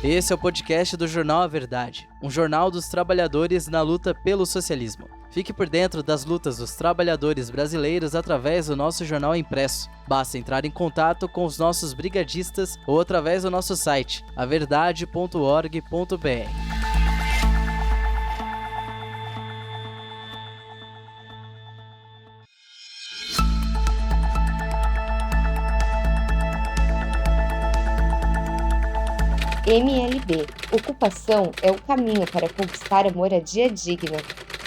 Esse é o podcast do Jornal A Verdade, um jornal dos trabalhadores na luta pelo socialismo. Fique por dentro das lutas dos trabalhadores brasileiros através do nosso jornal impresso. Basta entrar em contato com os nossos brigadistas ou através do nosso site, averdade.org.br. MLB. Ocupação é o caminho para conquistar a moradia digna.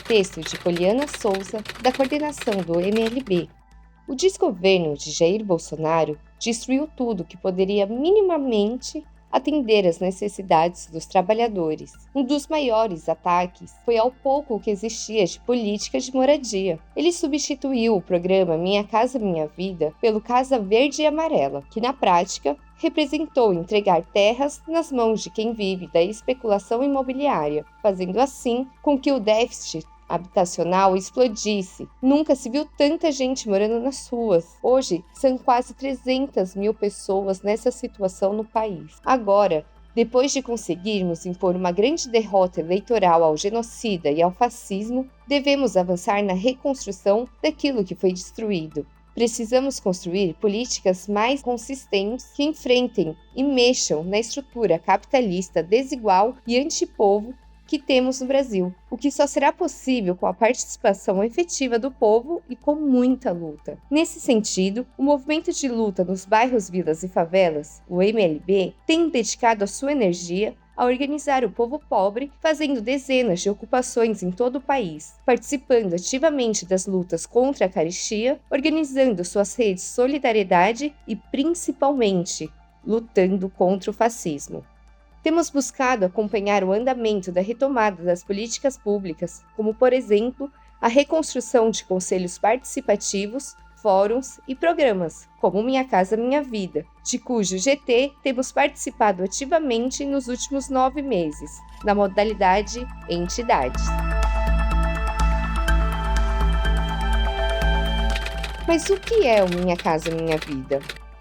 Texto de Poliana Souza, da coordenação do MLB. O desgoverno de Jair Bolsonaro destruiu tudo que poderia minimamente atender às necessidades dos trabalhadores. Um dos maiores ataques foi ao pouco que existia de política de moradia. Ele substituiu o programa Minha Casa Minha Vida pelo Casa Verde e Amarela, que na prática representou entregar terras nas mãos de quem vive da especulação imobiliária, fazendo assim com que o déficit habitacional explodisse. Nunca se viu tanta gente morando nas ruas. Hoje, são quase 300 mil pessoas nessa situação no país. Agora, depois de conseguirmos impor uma grande derrota eleitoral ao genocida e ao fascismo, devemos avançar na reconstrução daquilo que foi destruído. Precisamos construir políticas mais consistentes que enfrentem e mexam na estrutura capitalista desigual e antipovo que temos no Brasil, o que só será possível com a participação efetiva do povo e com muita luta. Nesse sentido, o movimento de luta nos bairros, vilas e favelas, o MLB, tem dedicado a sua energia a organizar o povo pobre, fazendo dezenas de ocupações em todo o país, participando ativamente das lutas contra a carestia, organizando suas redes de solidariedade e, principalmente, lutando contra o fascismo. Temos buscado acompanhar o andamento da retomada das políticas públicas, como, por exemplo, a reconstrução de conselhos participativos, fóruns e programas, como Minha Casa Minha Vida, de cujo GT temos participado ativamente nos últimos 9 meses, na modalidade Entidades. Mas o que é o Minha Casa Minha Vida?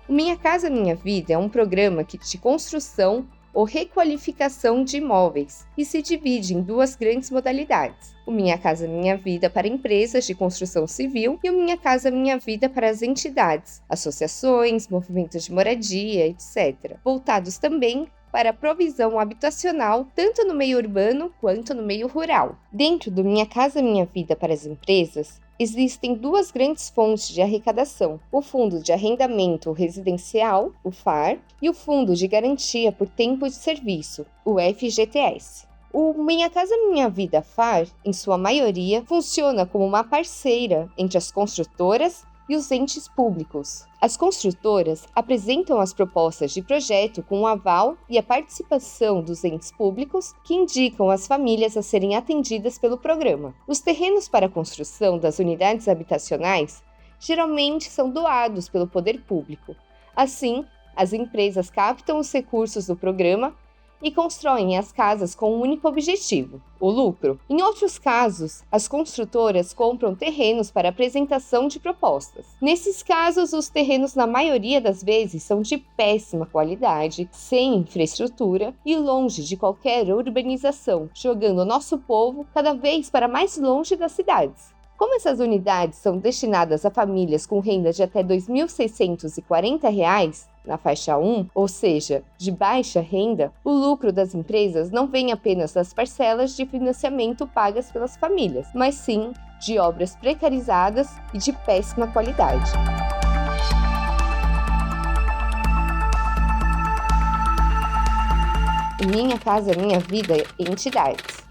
O Minha Casa Minha Vida é um programa de construção ou requalificação de imóveis e se divide em 2 grandes modalidades: o Minha Casa Minha Vida para empresas de construção civil e o Minha Casa Minha Vida para as entidades, associações, movimentos de moradia, etc., voltados também para a provisão habitacional tanto no meio urbano quanto no meio rural. Dentro do Minha Casa Minha Vida para as empresas, existem 2 grandes fontes de arrecadação: o Fundo de Arrendamento Residencial, o FAR, e o Fundo de Garantia por Tempo de Serviço, o FGTS. O Minha Casa Minha Vida FAR, em sua maioria, funciona como uma parceira entre as construtoras e os entes públicos. As construtoras apresentam as propostas de projeto com o aval e a participação dos entes públicos que indicam as famílias a serem atendidas pelo programa. Os terrenos para a construção das unidades habitacionais geralmente são doados pelo poder público. Assim, as empresas captam os recursos do programa e constroem as casas com um único objetivo: o lucro. Em outros casos, as construtoras compram terrenos para apresentação de propostas. Nesses casos, os terrenos, na maioria das vezes, são de péssima qualidade, sem infraestrutura e longe de qualquer urbanização, jogando o nosso povo cada vez para mais longe das cidades. Como essas unidades são destinadas a famílias com renda de até R$ 2.640 na faixa 1, ou seja, de baixa renda, o lucro das empresas não vem apenas das parcelas de financiamento pagas pelas famílias, mas sim de obras precarizadas e de péssima qualidade. Minha Casa Minha Vida Entidades.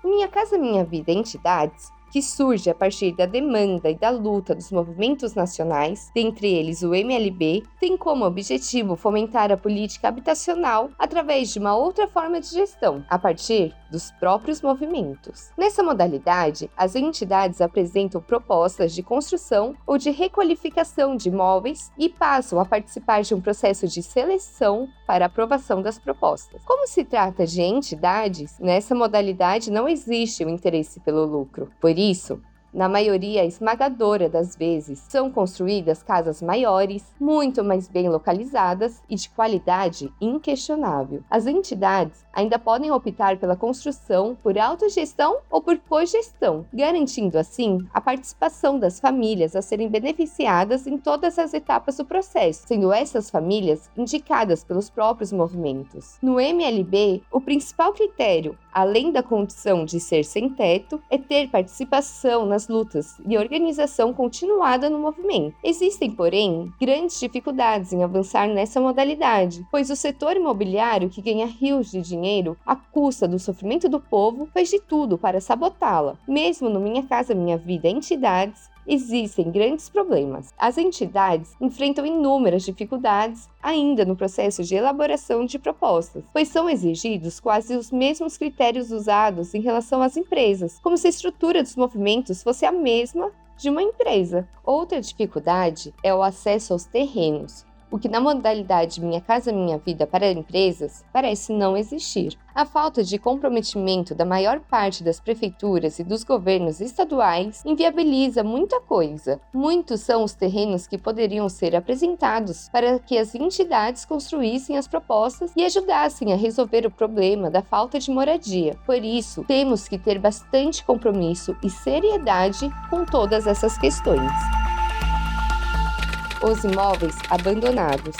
O Minha Casa Minha Vida Entidades, que surge a partir da demanda e da luta dos movimentos nacionais, dentre eles o MLB, tem como objetivo fomentar a política habitacional através de uma outra forma de gestão, a partir dos próprios movimentos. Nessa modalidade, as entidades apresentam propostas de construção ou de requalificação de imóveis e passam a participar de um processo de seleção para aprovação das propostas. Como se trata de entidades, nessa modalidade não existe o interesse pelo lucro. Por isso, Na maioria esmagadora das vezes, são construídas casas maiores, muito mais bem localizadas e de qualidade inquestionável. As entidades ainda podem optar pela construção por autogestão ou por cogestão, garantindo assim a participação das famílias a serem beneficiadas em todas as etapas do processo, sendo essas famílias indicadas pelos próprios movimentos. No MLB, o principal critério, além da condição de ser sem teto, é ter participação nas lutas e organização continuada no movimento. Existem, porém, grandes dificuldades em avançar nessa modalidade, pois o setor imobiliário, que ganha rios de dinheiro à custa do sofrimento do povo, faz de tudo para sabotá-la. Mesmo no Minha Casa Minha Vida entidades, existem grandes problemas. As entidades enfrentam inúmeras dificuldades ainda no processo de elaboração de propostas, pois são exigidos quase os mesmos critérios usados em relação às empresas, como se a estrutura dos movimentos fosse a mesma de uma empresa. Outra dificuldade é o acesso aos terrenos, o que na modalidade Minha Casa Minha Vida para empresas parece não existir. A falta de comprometimento da maior parte das prefeituras e dos governos estaduais inviabiliza muita coisa. Muitos são os terrenos que poderiam ser apresentados para que as entidades construíssem as propostas e ajudassem a resolver o problema da falta de moradia. Por isso, temos que ter bastante compromisso e seriedade com todas essas questões. Os imóveis abandonados.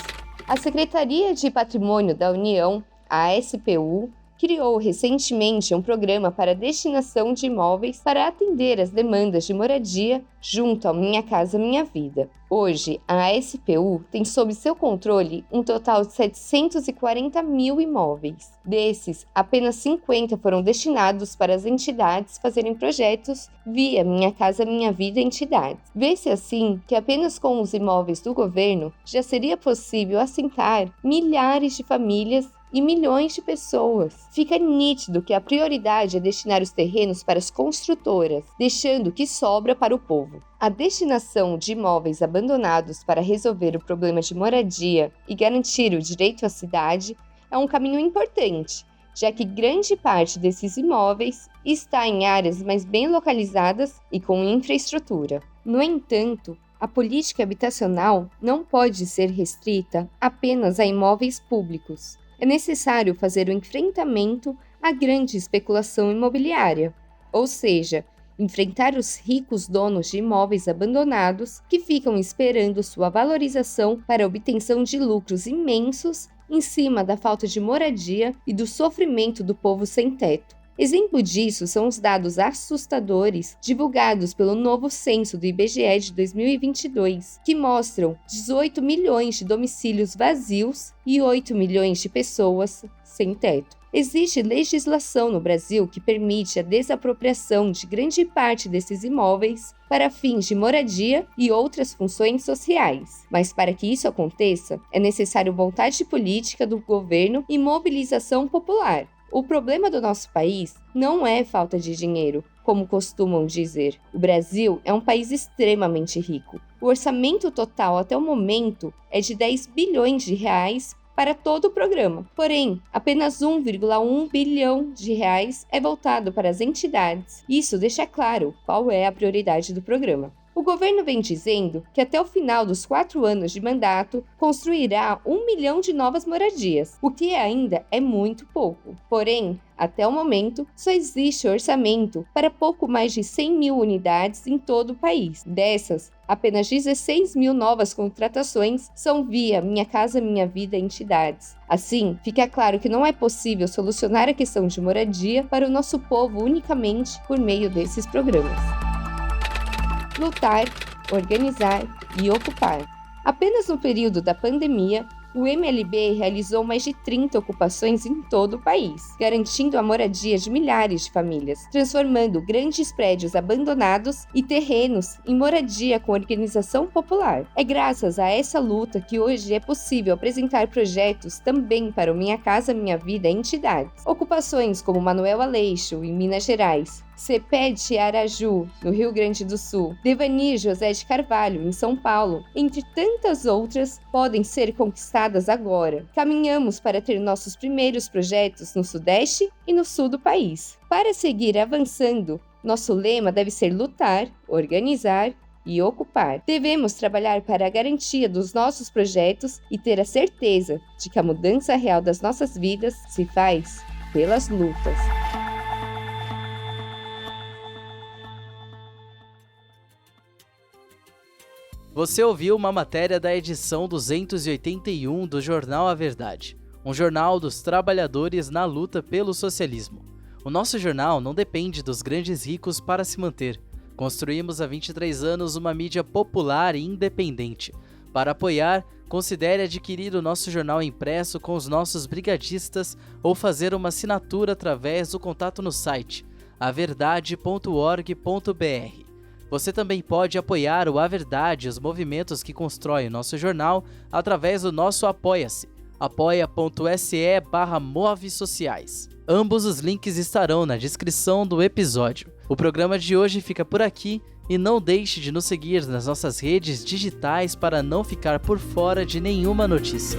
A Secretaria de Patrimônio da União, a SPU, criou recentemente um programa para destinação de imóveis para atender às demandas de moradia junto ao Minha Casa Minha Vida. Hoje, a SPU tem sob seu controle um total de 740 mil imóveis. Desses, apenas 50 foram destinados para as entidades fazerem projetos via Minha Casa Minha Vida entidades. Vê-se assim que apenas com os imóveis do governo já seria possível assentar milhares de famílias e milhões de pessoas. Fica nítido que a prioridade é destinar os terrenos para as construtoras, deixando o que sobra para o povo. A destinação de imóveis abandonados para resolver o problema de moradia e garantir o direito à cidade é um caminho importante, já que grande parte desses imóveis está em áreas mais bem localizadas e com infraestrutura. No entanto, a política habitacional não pode ser restrita apenas a imóveis públicos. É necessário fazer o enfrentamento à grande especulação imobiliária, ou seja, enfrentar os ricos donos de imóveis abandonados que ficam esperando sua valorização para a obtenção de lucros imensos em cima da falta de moradia e do sofrimento do povo sem teto. Exemplo disso são os dados assustadores divulgados pelo novo censo do IBGE de 2022, que mostram 18 milhões de domicílios vazios e 8 milhões de pessoas sem teto. Existe legislação no Brasil que permite a desapropriação de grande parte desses imóveis para fins de moradia e outras funções sociais. Mas para que isso aconteça, é necessário vontade política do governo e mobilização popular. O problema do nosso país não é falta de dinheiro, como costumam dizer. O Brasil é um país extremamente rico. O orçamento total até o momento é de 10 bilhões de reais para todo o programa. Porém, apenas 1,1 bilhão de reais é voltado para as entidades. Isso deixa claro qual é a prioridade do programa. O governo vem dizendo que até o final dos 4 anos de mandato construirá 1 milhão de novas moradias, o que ainda é muito pouco. Porém, até o momento, só existe orçamento para pouco mais de 100 mil unidades em todo o país. Dessas, apenas 16 mil novas contratações são via Minha Casa Minha Vida entidades. Assim, fica claro que não é possível solucionar a questão de moradia para o nosso povo unicamente por meio desses programas. Lutar, organizar e ocupar. Apenas no período da pandemia, o MLB realizou mais de 30 ocupações em todo o país, garantindo a moradia de milhares de famílias, transformando grandes prédios abandonados e terrenos em moradia com organização popular. É graças a essa luta que hoje é possível apresentar projetos também para o Minha Casa Minha Vida entidades. Ocupações como Manoel Aleixo, em Minas Gerais, Cepede Araju, no Rio Grande do Sul, Devani José de Carvalho, em São Paulo, entre tantas outras, podem ser conquistadas agora. Caminhamos para ter nossos primeiros projetos no Sudeste e no Sul do país. Para seguir avançando, Nosso lema deve ser lutar, organizar e ocupar. Devemos trabalhar para a garantia dos nossos projetos e ter a certeza de que a mudança real das nossas vidas se faz pelas lutas. Você ouviu uma matéria da edição 281 do jornal A Verdade, um jornal dos trabalhadores na luta pelo socialismo. O nosso jornal não depende dos grandes ricos para se manter. Construímos há 23 anos uma mídia popular e independente. Para apoiar, considere adquirir o nosso jornal impresso com os nossos brigadistas ou fazer uma assinatura através do contato no site averdade.org.br. Você também pode apoiar o A Verdade e os movimentos que constroem o nosso jornal através do nosso Apoia-se, apoia.se/movesociais. Ambos os links estarão na descrição do episódio. O programa de hoje fica por aqui e não deixe de nos seguir nas nossas redes digitais para não ficar por fora de nenhuma notícia.